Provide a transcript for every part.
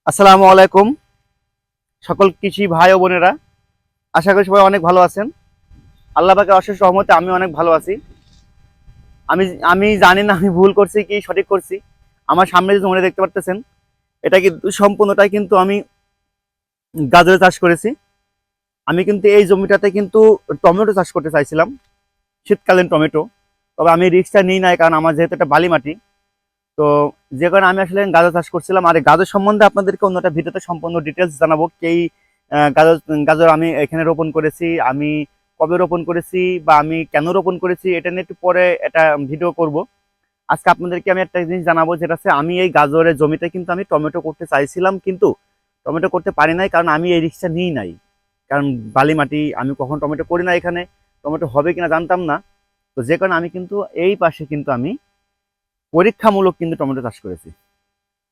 আসসালামু আলাইকুম সকল কৃষি ভাই ও বোনেরা। আশা করি সবাই অনেক ভালো আছেন। আল্লাহ পাকের অশেষ রহমতে আমি অনেক ভালো আছি। আমি আমি জানি না আমি ভুল করছি কি সঠিক করছি। আমার সামনে যে জমি দেখতে পারতেছেন, এটা কিন্তু সম্পূর্ণটাই কিন্তু আমি গাজরে চাষ করেছি। আমি কিন্তু এই জমিটাতে কিন্তু টমেটো চাষ করতে চাইছিলাম, শীতকালীন টমেটো। তবে আমি রিস্কটা নিই নাই, কারণ আমার যেহেতু একটা বালি মাটি। তো যে কারণে আমি আসলে গাজর চাষ করছিলাম। আর এই গাজর সম্বন্ধে আপনাদেরকে অন্য একটা ভিডিওতে সম্পূর্ণ ডিটেলস জানাবো। গাজর গাজর আমি এখানে রোপণ করেছি, আমি কবে রোপণ করেছি বা আমি কেন রোপণ করেছি, এটা নিয়ে একটু পরে একটা ভিডিও করব। আজকে আপনাদেরকে আমি একটা জিনিস জানাবো, যেটা হচ্ছে আমি এই গাজরের জমিতে কিন্তু আমি টমেটো করতে চাইছিলাম, কিন্তু টমেটো করতে পারি নাই, কারণ আমি এই রিস্কটা নিই নাই। কারণ বালি মাটি, আমি কখন টমেটো করি না, এখানে টমেটো হবে কিনা জানতাম না। তো যে কারণে আমি কিন্তু এই পাশে কিন্তু আমি পরীক্ষামূলক কিন্তু টমেটো চাষ করেছি।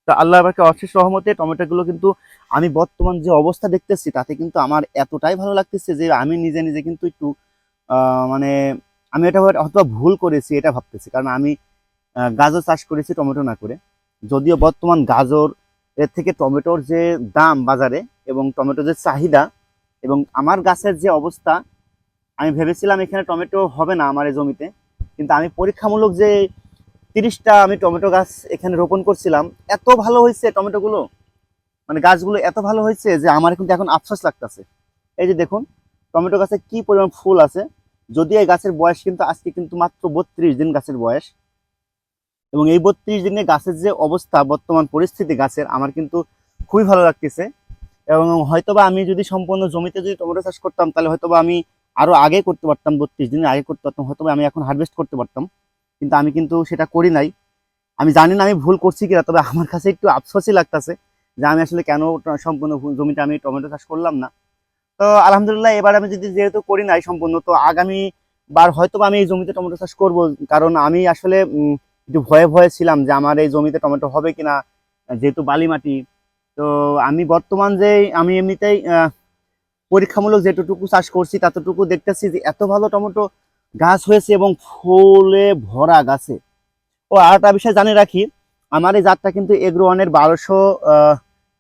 তো আল্লাহর পাকে অশেষ রহমতে টমেটোগুলো কিন্তু আমি বর্তমান যে অবস্থা দেখতেছি, তাতে কিন্তু আমার এতটাই ভালো লাগতেছে যে আমি নিজে নিজে কিন্তু একটু মানে আমি এটা হয়তো ভুল করেছি এটা ভাবতেছি। কারণ আমি গাজর চাষ করেছি টমেটো না করে। যদিও বর্তমান গাজর এর থেকে টমেটোর যে দাম বাজারে এবং টমেটোর যে চাহিদা এবং আমার গাছের যে অবস্থা, আমি ভেবেছিলাম এখানে টমেটো হবে না আমার এই জমিতে। কিন্তু আমি পরীক্ষামূলক যে 30টা আমি টমেটো গাছ এখানে রোপণ করছিলাম, এত ভালো হয়েছে টমেটোগুলো, মানে গাছগুলো এত ভালো হয়েছে যে আমার কিন্তু এখন আফসোস লাগতেছে। এই যে দেখুন টমেটো গাছে কি পরিমাণ ফুল আছে। যদি এই গাছের বয়স কিন্তু আজকে কিন্তু মাত্র 32 দিন গাছের বয়স, এবং এই 32 দিনে গাছের যে অবস্থা, বর্তমান পরিস্থিতি গাছের, আমার কিন্তু খুবই ভালো লাগতেছে। এবং হয়তোবা আমি যদি সম্পূর্ণ জমিতে যদি টমেটো চাষ করতাম, তাহলে হয়তোবা আমি আরো আগে করতে পারতাম, 32 দিনের আগে করতে পারতাম, হয়তোবা আমি এখন হারভেস্ট করতে পারতাম। কিন্তু আমি কিন্তু সেটা করি নাই। আমি জানি না আমি ভুল করছি কিনা, তবে আমার কাছে একটু আফসোসই লাগতেছে যে আমি আসলে কেন সম্পূর্ণ জমিটা আমি টমেটো চাষ করলাম না। তো আলহামদুলিল্লাহ, এবার আমি যদি যেহেতু করি নাই সম্পূর্ণ, তো আগামী বার হয়তো আমি এই জমিতে টমেটো চাষ করব। কারণ আমি আসলে একটু ভয়ে ভয়ে ছিলাম যে আমার এই জমিতে টমেটো হবে কিনা, যেহেতু বালি মাটি। তো আমি বর্তমান যে আমি এমনিতেই পরীক্ষামূলক যেটুকু চাষ করছি, ততটুকু দেখতেছি যে এত ভালো টমেটো গাছ হয়েছে এবং ফুলে ভরা গাছে। ও আর একটা বিষয় জানিয়ে রাখি, আমার এই জাতটা কিন্তু এগ্রোয়ানের 1200,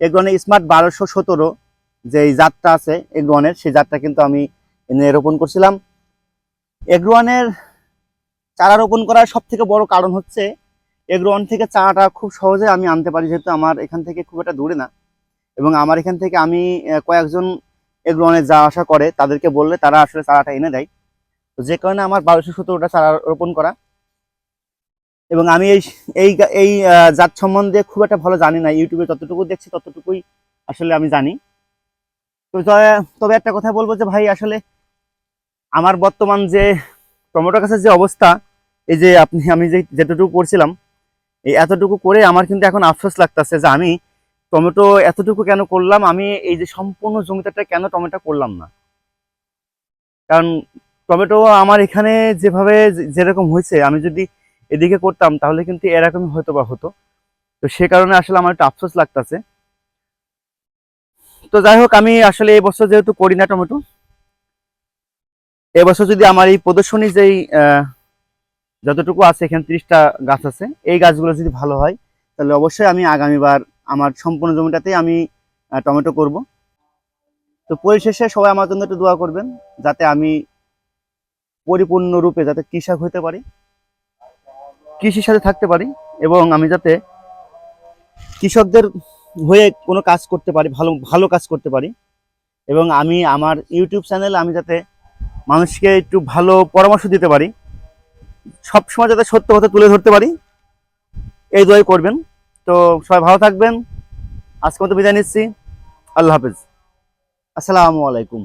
এগ্রোয়ানের স্মার্ট 1217 যে জাতটা আছে এগ্রোয়ানের, সেই জাতটা কিন্তু আমি এনে রোপণ করছিলাম। এগ্রোয়ানের চারা রোপণ করার সব থেকে বড় কারণ হচ্ছে, এগ্রোয়ান থেকে চারাটা খুব সহজে আমি আনতে পারি, যেহেতু আমার এখান থেকে খুব একটা দূরে না। এবং আমার এখান থেকে আমি কয়েকজন এগ্রোয়ানে যা আশা করে তাদেরকে বললে তারা আসলে চারাটা এনে দেয়। তো যে কারণে আমার 1217টা চারা রোপণ করা। এবং আমি এই এই এই জাত সম্বন্ধে খুব একটা ভালো জানি না, ইউটিউবে যতটুকু দেখছি ততটুকুই আসলে আমি জানি। তো তবে একটা কথা বলবো যে ভাই, আসলে আমার বর্তমান যে টমেটো গাছের যে অবস্থা, এই যে আমি যেটুকু করছিলাম, এই এতটুকু করে আমার কিন্তু এখন আফসোস লাগতেছে যে আমি টমেটো এতটুকু কেন করলাম, আমি এই যে সম্পূর্ণ জমিটাতে কেন টমেটো করলাম না। কারণ টমেটো আমার এখানে যেভাবে যেরকম হয়েছে, আমি যদি এদিকে করতাম তাহলে কিন্তু এরকমই হয়তো বা হতো। তো সে কারণে আসলে আমার একটু আফসোস লাগতেছে। তো যাই হোক, আমি আসলে এই বছর যেহেতু করি না টমেটো, এবছর যদি আমার এই প্রদর্শনী যেই যতটুকু আছে, এখানে 30টা গাছ আছে, এই গাছগুলো যদি ভালো হয়, তাহলে অবশ্যই আমি আগামীবার আমার সম্পূর্ণ জমিটাতেই আমি টমেটো করব। তো পরিশেষে সবাই আমার জন্য একটু দোয়া করবেন, যাতে আমি পরিপূর্ণরূপে যাতে কৃষক হতে পারি, কৃষির সাথে থাকতে পারি, এবং আমি যাতে কৃষকদের হয়ে কোনো কাজ করতে পারি, ভালো ভালো কাজ করতে পারি। এবং আমি আমার ইউটিউব চ্যানেলে আমি যাতে মানুষকে একটু ভালো পরামর্শ দিতে পারি, সবসময় যাতে সত্য কথা তুলে ধরতে পারি, এই দোয়াই করবেন। তো সবাই ভালো থাকবেন। আজকে মতো বিদায় নিচ্ছি। আল্লাহ হাফেজ। আসসালামু আলাইকুম।